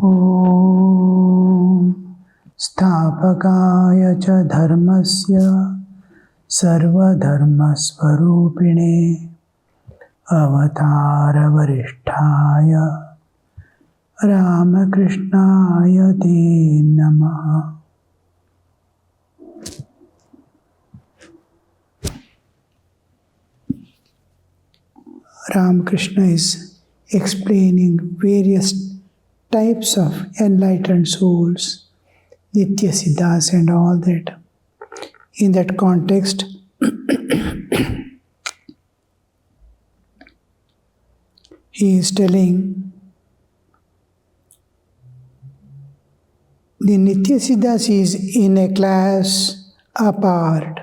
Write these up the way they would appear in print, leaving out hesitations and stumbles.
Om Sthapakaya cha dharmasya sarva dharmasvarupine avatara varishtaya Ramakrishnaya te namaha. Ramakrishna is explaining various types of enlightened souls, Nitya Siddhas and all that. In that context, he is telling the Nitya Siddhas is in a class apart.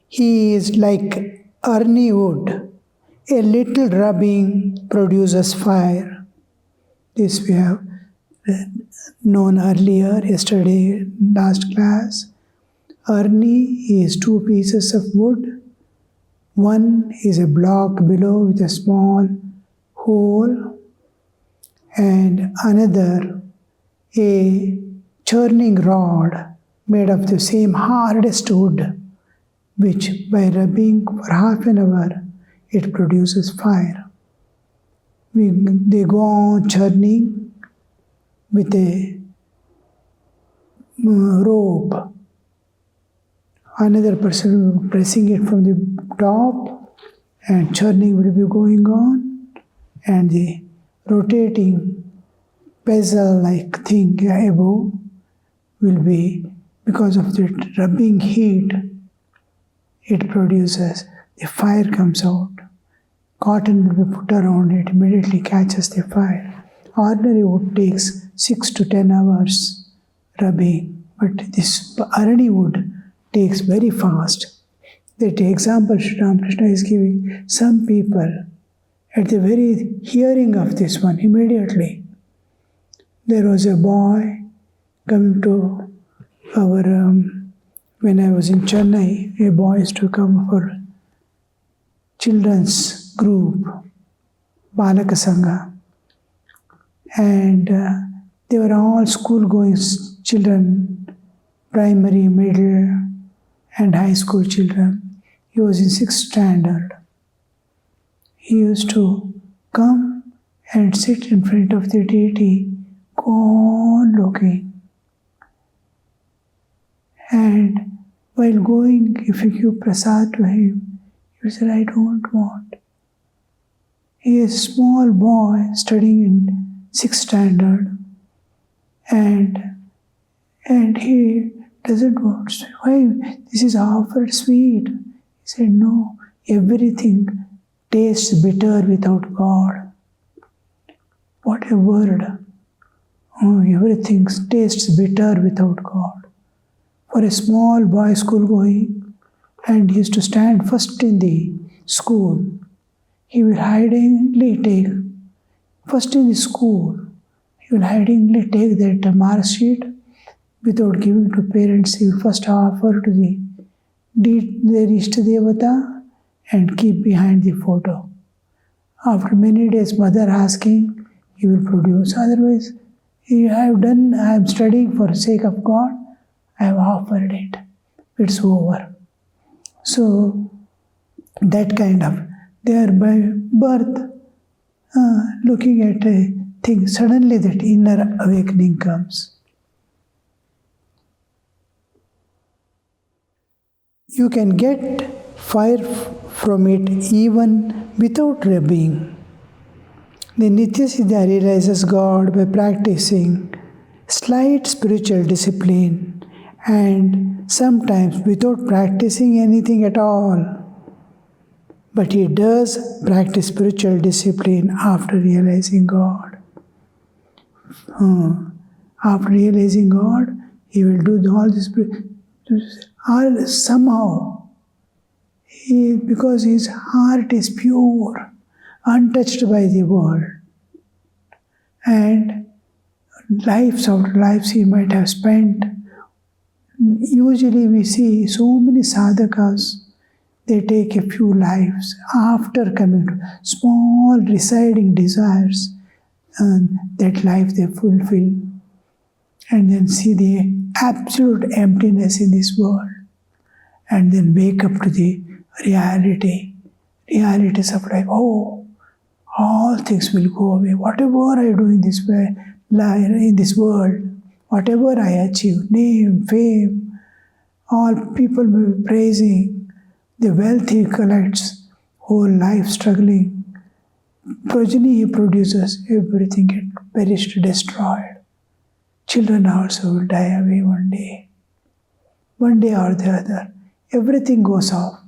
He is like Arni wood. A little rubbing produces fire. This we have known earlier, yesterday, last class. Arni is two pieces of wood. One is a block below with a small hole, and another a churning rod made of the same hardest wood, which by rubbing for half an hour, it produces fire. They go on churning with a rope. Another person will be pressing it from the top, and churning will be going on, and the rotating pestle-like thing above will be, because of the rubbing heat, it produces, the fire comes out. Cotton will be put around it, immediately catches the fire. Ordinary wood takes 6 to 10 hours rubbing, but this Arani wood takes very fast. That example Sri Ramakrishna is giving, some people, at the very hearing of this one, immediately, there was a boy coming to our, when I was in Chennai, a boy used to come for children's group, Balaka Sangha, and they were all school-going children, primary, middle, and high school children. He was in 6th standard. He used to come and sit in front of the deity, go on looking. And while going, if you give prasad to him, he said, I don't want. He is a small boy studying in 6th standard, and he doesn't want. Why? This is offered sweet. He said, no, everything tastes bitter without God. What a word. Oh, everything tastes bitter without God. For a small boy school going, and he used to stand first in the school, he will hidingly take, first in the school, he will hidingly take that mark sheet without giving to parents. He will first offer to the Ishtadevata and keep behind the photo. After many days, mother asking, he will produce. Otherwise, I am studying for the sake of God, I have offered it. It's over. So, that kind of, they are by birth looking at a thing, suddenly that inner awakening comes. You can get fire from it even without rubbing. The Nitya Siddha realizes God by practicing slight spiritual discipline and sometimes without practicing anything at all. But he does practice spiritual discipline after realizing God. After realizing God, he will do all this. Or somehow, because his heart is pure, untouched by the world, and lives after lives he might have spent. Usually we see so many sadhakas, they take a few lives after coming to small residing desires. and that life they fulfill, and then see the absolute emptiness in this world, and then wake up to the realities of life. Oh, all things will go away. Whatever I do in this way, in this world, whatever I achieve, name, fame, all people will be praising. The wealth he collects, whole life struggling, progeny he produces, everything get perished, destroyed. Children also will die away one day. One day or the other, everything goes off.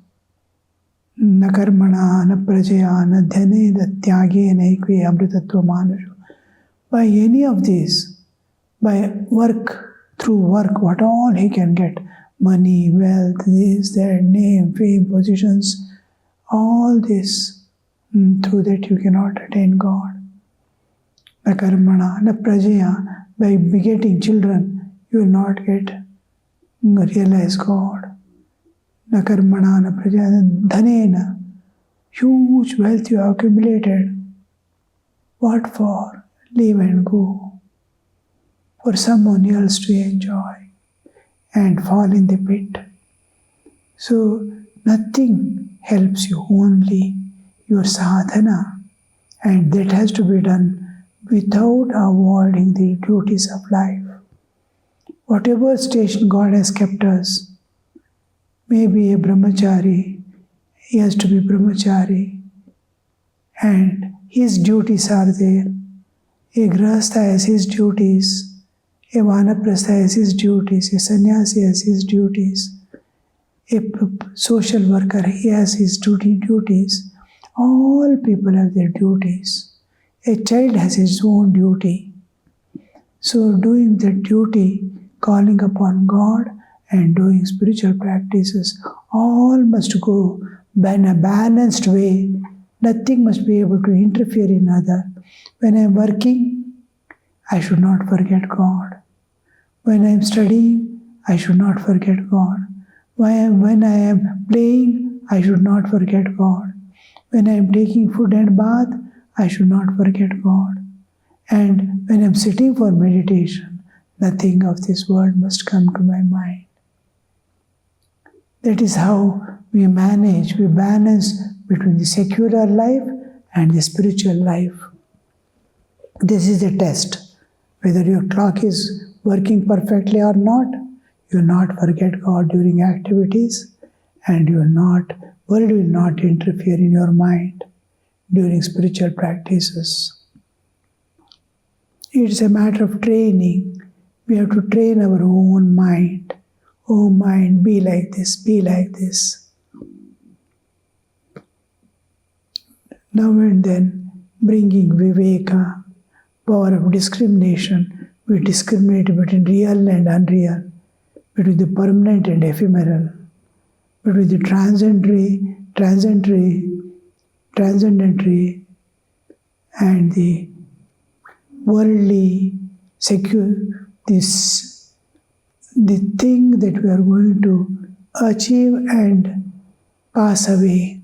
Na karmana, na prajaya, na dhyane, na tyage, na ikve amritatva manushu. By any of these, by work, through work, what all he can get, money, wealth, this, that, name, fame, positions, all this, through that you cannot attain God. Na karmana, na prajaya, by begetting children, you will not realize God. Na karmana, na prajaya, dhanena, huge wealth you have accumulated. What for? Leave and go. For someone else to enjoy and fall in the pit. So nothing helps you, only your sadhana, and that has to be done without avoiding the duties of life. Whatever station God has kept us, maybe a brahmachari, he has to be brahmachari, and his duties are there. A grahastha has his duties, a vanaprastha has his duties, a sannyasi has his duties, a social worker, he has his duties. All people have their duties. A child has his own duty. So doing that duty, calling upon God and doing spiritual practices, all must go in a balanced way. Nothing must be able to interfere in other. When I am working, I should not forget God. When I am studying, I should not forget God. When I am playing, I should not forget God. When I am taking food and bath, I should not forget God. And when I am sitting for meditation, nothing of this world must come to my mind. That is how we balance between the secular life and the spiritual life. This is the test. Whether your clock is working perfectly or not, you will not forget God during activities, and world will not interfere in your mind during spiritual practices. It's a matter of training. We have to train our own mind. Oh mind, be like this, be like this. Now and then, bringing viveka, power of discrimination. We discriminate between real and unreal, between the permanent and ephemeral, between the transcendentary, and the worldly, secure, the thing that we are going to achieve and pass away.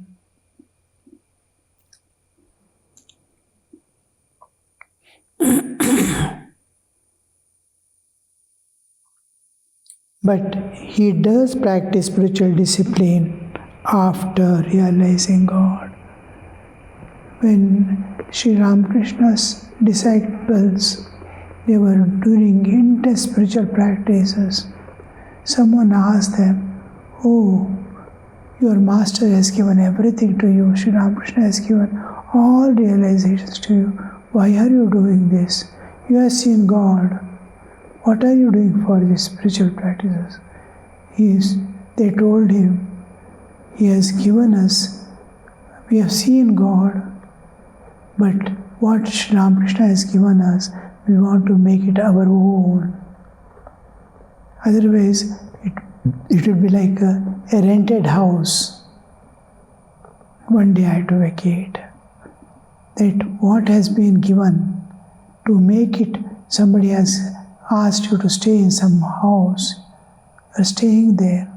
But he does practice spiritual discipline after realizing God. When Sri Ramakrishna's disciples, they were doing intense spiritual practices, someone asked them, "Oh, your master has given everything to you. Sri Ramakrishna has given all realizations to you. Why are you doing this? You have seen God. What are you doing for these spiritual practices?" They told him, He has given us, we have seen God, but what Sri Ramakrishna has given us, we want to make it our own. Otherwise, it would be like a rented house. One day I had to vacate. That what has been given, to make it, somebody has asked you to stay in some house, or staying there,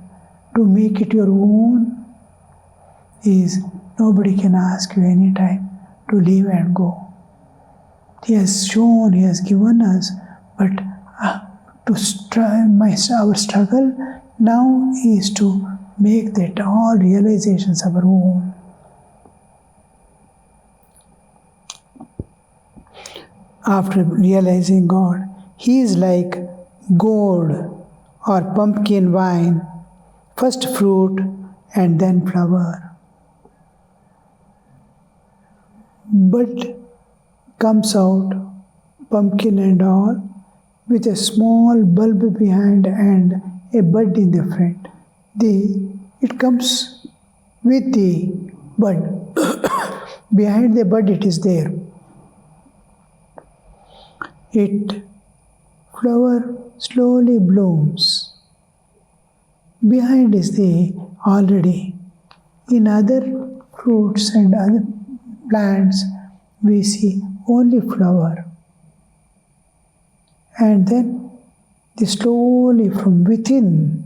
to make it your own, is nobody can ask you anytime to leave and go. He has shown, He has given us, but our struggle now is to make that all realizations our own. After realizing God, He is like gourd or pumpkin wine, first fruit and then flower. Bud comes out, pumpkin and all, with a small bulb behind and a bud in the front. It comes with the bud. Behind the bud it is there. It flower slowly blooms. Behind is the already. In other fruits and other plants, we see only flower. And then slowly from within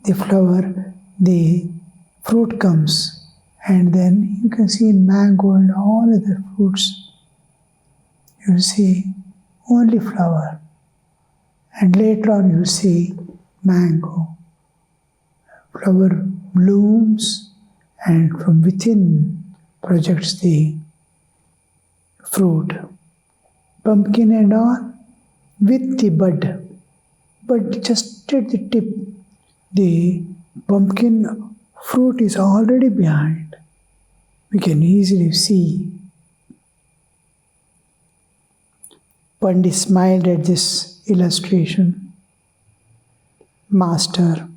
the flower, the fruit comes. And then you can see in mango and all other fruits, you will see only flower. And later on you will see mango. Flower blooms and from within projects the fruit. Pumpkin and all with the bud. But just at the tip, the pumpkin fruit is already behind. We can easily see. Pundit smiled at this illustration. Master,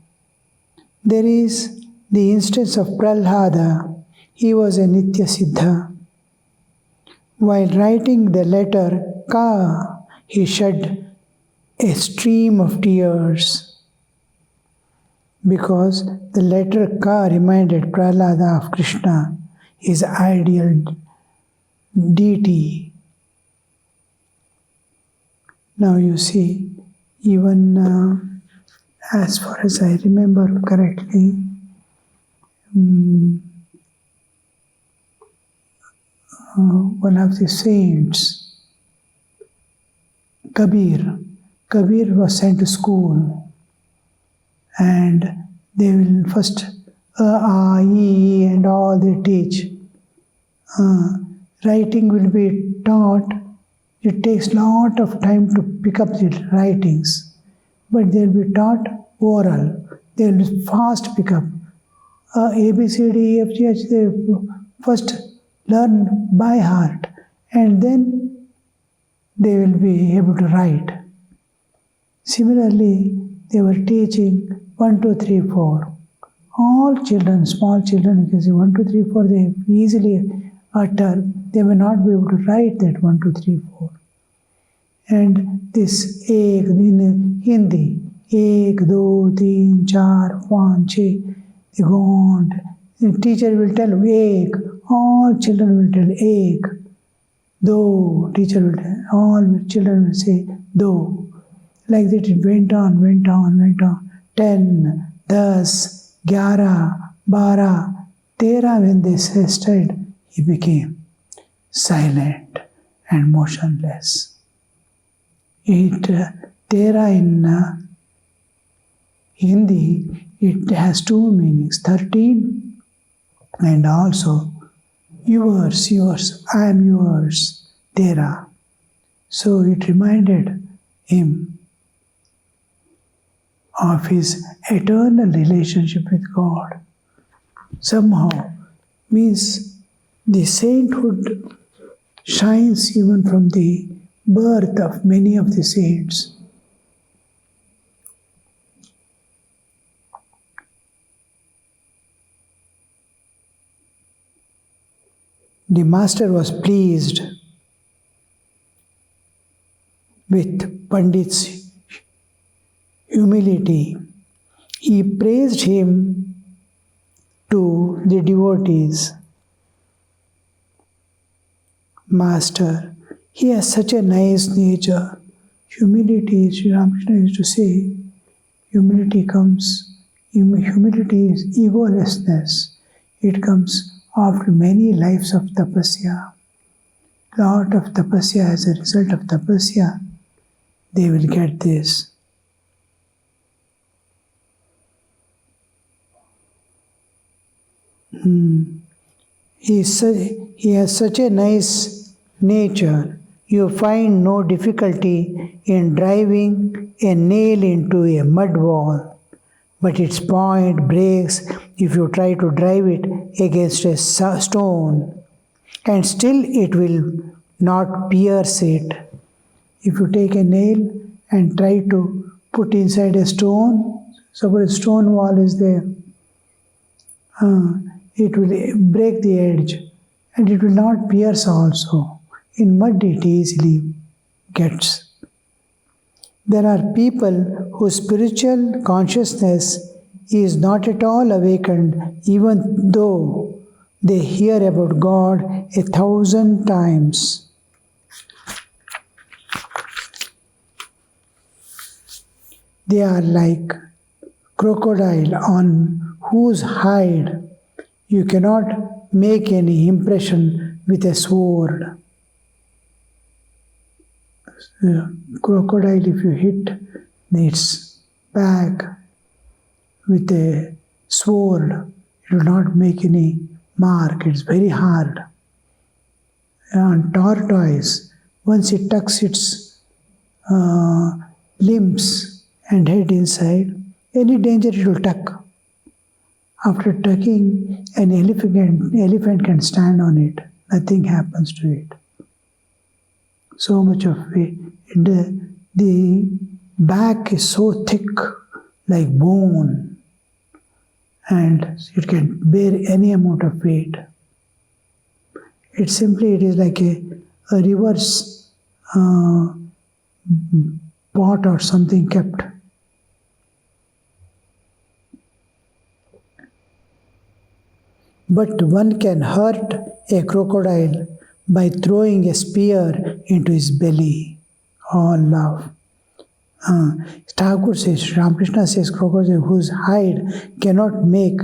there is the instance of Prahlada. He was a Nitya Siddha. While writing the letter Ka, he shed a stream of tears because the letter Ka reminded Prahlada of Krishna, his ideal deity. Now you see, even as far as I remember correctly, one of the saints, Kabir was sent to school, and they will first E and all they teach. Writing will be taught. It takes lot of time to pick up the writings, but they will be taught oral. They will fast pick up. A, B, C, D, E, F, G, H, they first learn by heart, and then they will be able to write. Similarly, they were teaching 1, 2, 3, 4. All children, small children, you can see 1, 2, 3, 4, they easily utter. They may not be able to write that 1, 2, 3, 4. And this ek in Hindi, ek, do, teen, char, pan, che, they go on. The teacher will tell ek, all children will tell ek. Do, teacher will tell, all children will say do. Like that it went on. 10, 10, 11, 12, 13, when they said, he became silent and motionless. 13 in Hindi, it has two meanings, 13 and also yours, I am yours, Tera. So it reminded him of his eternal relationship with God. Somehow, means the sainthood shines even from the birth of many of the saints. The master was pleased with Pandit's humility. He praised him to the devotees. Master, he has such a nice nature. Humility, Sri Ramakrishna used to say, humility is egolessness. It comes after many lives of tapasya. lot of tapasya, as a result of tapasya, they will get this. He has such a nice nature. You find no difficulty in driving a nail into a mud wall, but its point breaks if you try to drive it against a stone, and still it will not pierce it. If you take a nail and try to put inside a stone, suppose a stone wall is there, it will break the edge and it will not pierce also. In mud it easily gets. There are people whose spiritual consciousness is not at all awakened, even though they hear about God 1,000 times. They are like crocodile on whose hide you cannot make any impression with a sword. Crocodile, if you hit its back with a sword, it will not make any mark. It's very hard. And tortoise, once it tucks its limbs and head inside, any danger it will tuck. After tucking, an elephant can stand on it. Nothing happens to it. So much of it. The back is so thick, like bone, and it can bear any amount of weight. It is like a reverse pot or something kept. But one can hurt a crocodile by throwing a spear into his belly. All love. Thakur says, Ramakrishna says, crocodile whose hide cannot make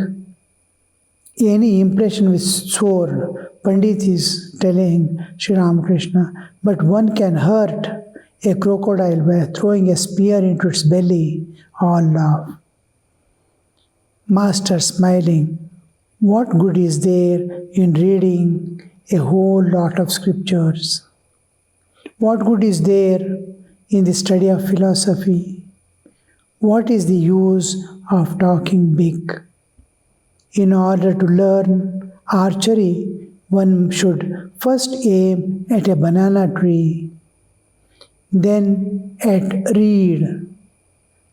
any impression with sword. Pundit is telling Sri Ramakrishna, but one can hurt a crocodile by throwing a spear into its belly. All love. Master smiling, what good is there in reading a whole lot of scriptures? What good is there in the study of philosophy? What is the use of talking big? In order to learn archery, one should first aim at a banana tree, then at reed,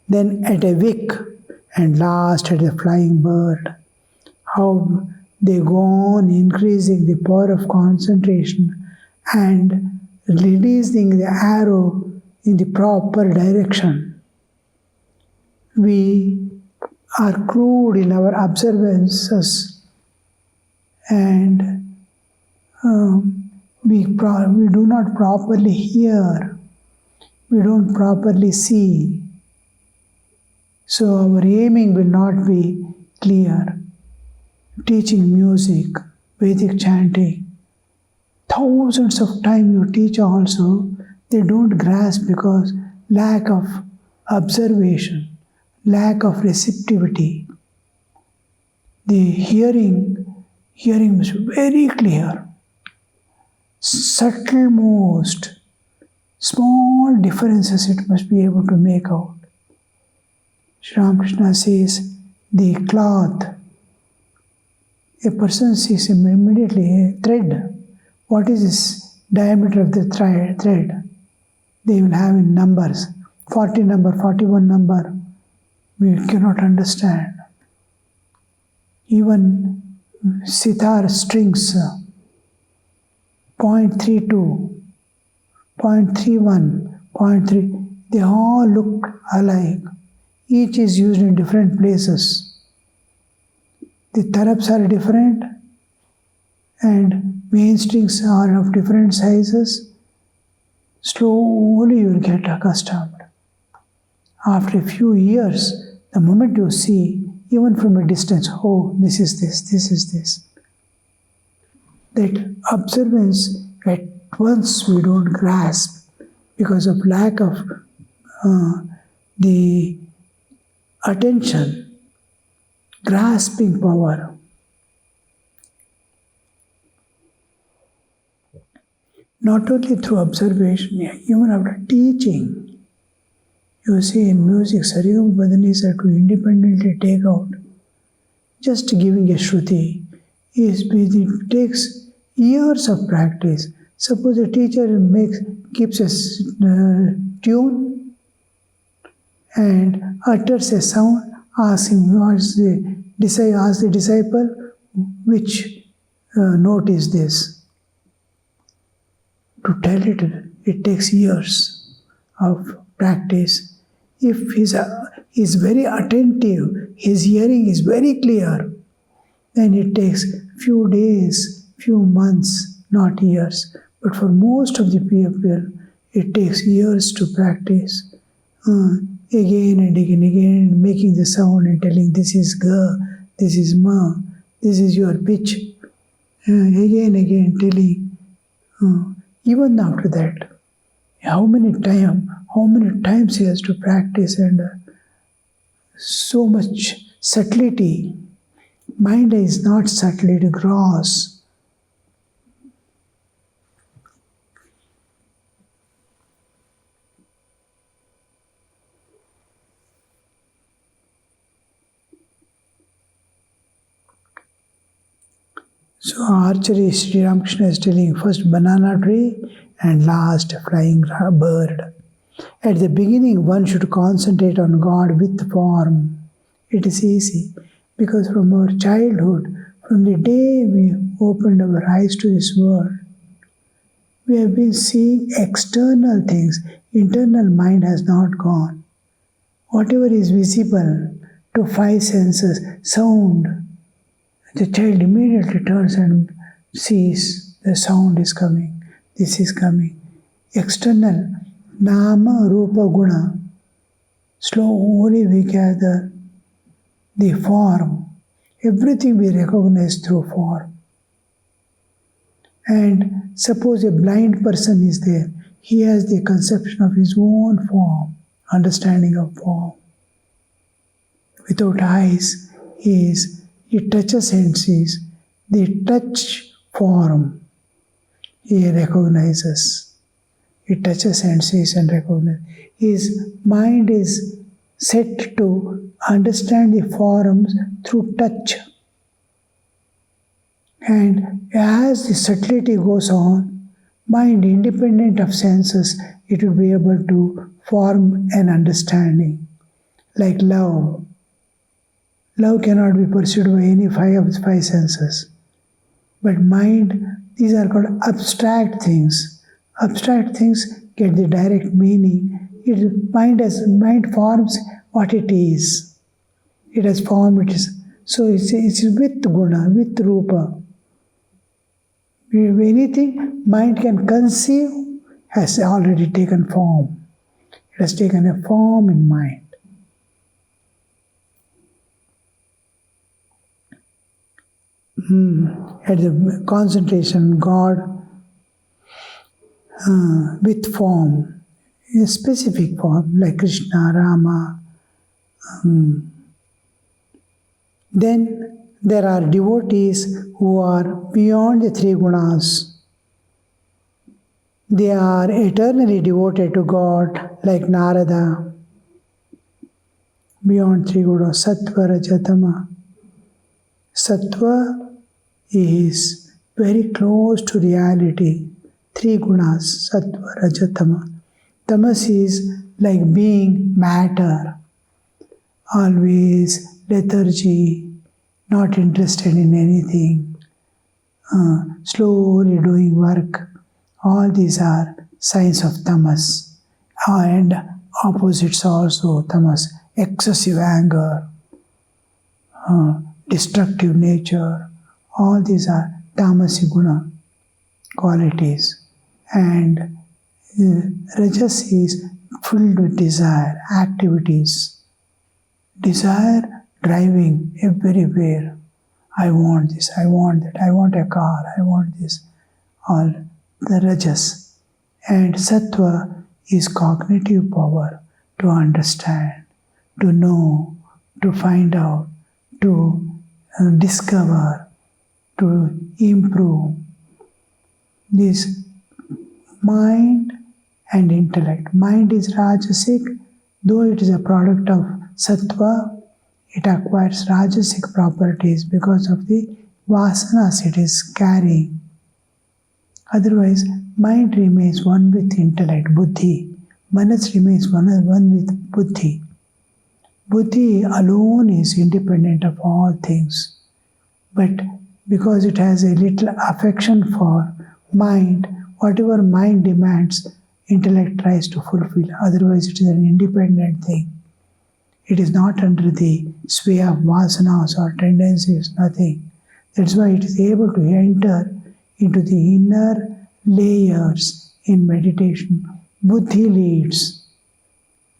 then at a wick, and last at a flying bird. How they go on increasing the power of concentration and releasing the arrow in the proper direction. We are crude in our observances and we do not properly hear, we don't properly see. So our aiming will not be clear. Teaching music, Vedic chanting, thousands of times you teach also, they don't grasp because lack of observation, lack of receptivity. The hearing must be very clear, subtle most, small differences it must be able to make out. Sri Ramakrishna says, the cloth, a person sees immediately a thread. What is this diameter of the thread? They will have in numbers, 40 number, 41 number. We cannot understand. Even sitar strings, 0.32, 0.31, 0.3, they all look alike. Each is used in different places. The tarabs are different and main strings are of different sizes. Slowly you will get accustomed. After a few years, the moment you see, even from a distance, oh, this is this, this is this. That observance, at once we don't grasp because of lack of the attention, grasping power. Not only through observation, even after teaching. You see in music, Sarigam Padhanisa to independently take out, just giving a Shruti, it takes years of practice. Suppose a teacher keeps a tune and utters a sound, ask the disciple, which note is this? To tell it, it takes years of practice. If he's very attentive, his hearing is very clear, then it takes few days, few months, not years. But for most of the people, it takes years to practice. Again and again, making the sound and telling this is ga, this is ma, this is your pitch. Again telling. Even after that, how many times he has to practice, and so much subtlety. Mind is not subtle, it gross. So archery, Sri Ramakrishna is telling first banana tree and last flying bird. At the beginning, one should concentrate on God with form. It is easy because from our childhood, from the day we opened our eyes to this world, we have been seeing external things. Internal mind has not gone. Whatever is visible to five senses, sound, the child immediately turns and sees the sound is coming, this is coming. External, Nama, Rupa, Guna. Slowly we gather the form. Everything we recognize through form. And suppose a blind person is there, he has the conception of his own form, understanding of form. Without eyes, he touches and sees the touch form. He recognizes. He touches and sees and recognizes. His mind is set to understand the forms through touch. And as the subtlety goes on, mind independent of senses, it will be able to form an understanding. Like love. Love cannot be perceived by any five senses. But mind, these are called abstract things. Abstract things get the direct meaning. Mind forms what it is. It has form, it is. So it's with guna, with rupa. Anything mind can conceive has already taken form. It has taken a form in mind. At the concentration, God with form, a specific form like Krishna, Rama. Then there are devotees who are beyond the three gunas. They are eternally devoted to God like Narada. Beyond three gunas, Sattva, Raja, Tama. Sattva is very close to reality. Three gunas, Sattva, Raja, Tama. Tamas is like being matter, always lethargy, not interested in anything, slowly doing work. All these are signs of tamas. And opposites also, tamas, excessive anger, destructive nature. All these are tamasi guna qualities. And rajas is filled with desire, activities. Desire driving everywhere. I want this, I want that, I want a car, I want this. All the rajas. And sattva is cognitive power to understand, to know, to find out, to discover, to improve. This mind and intellect. Mind is rajasic, though it is a product of sattva, it acquires rajasic properties because of the vasanas it is carrying. Otherwise, mind remains one with intellect, buddhi. Manas remains one with buddhi. Buddhi alone is independent of all things. But because it has a little affection for mind, whatever mind demands, intellect tries to fulfill. Otherwise, it is an independent thing. It is not under the sway of vasanas or tendencies, nothing. That's why it is able to enter into the inner layers in meditation. Buddhi leads.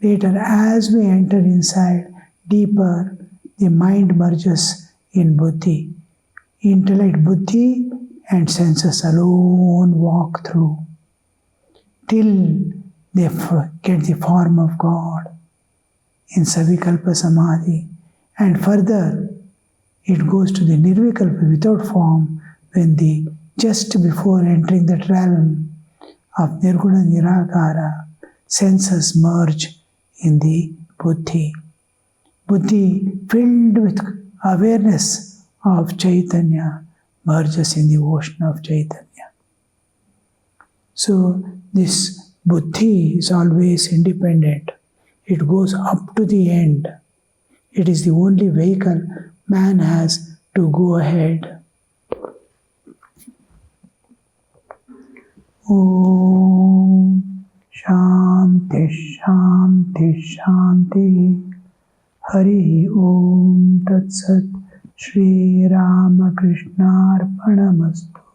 Later, as we enter inside deeper, the mind merges in buddhi. Intellect, buddhi, and senses alone walk through till they get the form of God in Savikalpa Samadhi. And further, it goes to the Nirvikalpa without form when just before entering that realm of Nirguna Nirakara, senses merge in the buddhi. Buddhi filled with awareness of Chaitanya merges in the ocean of Chaitanya. So this buddhi is always independent. It goes up to the end. It is the only vehicle man has to go ahead. Om Shanti Shanti Shanti. Hari Om Tat Sat. Shri Ramakrishna Arpanamastu.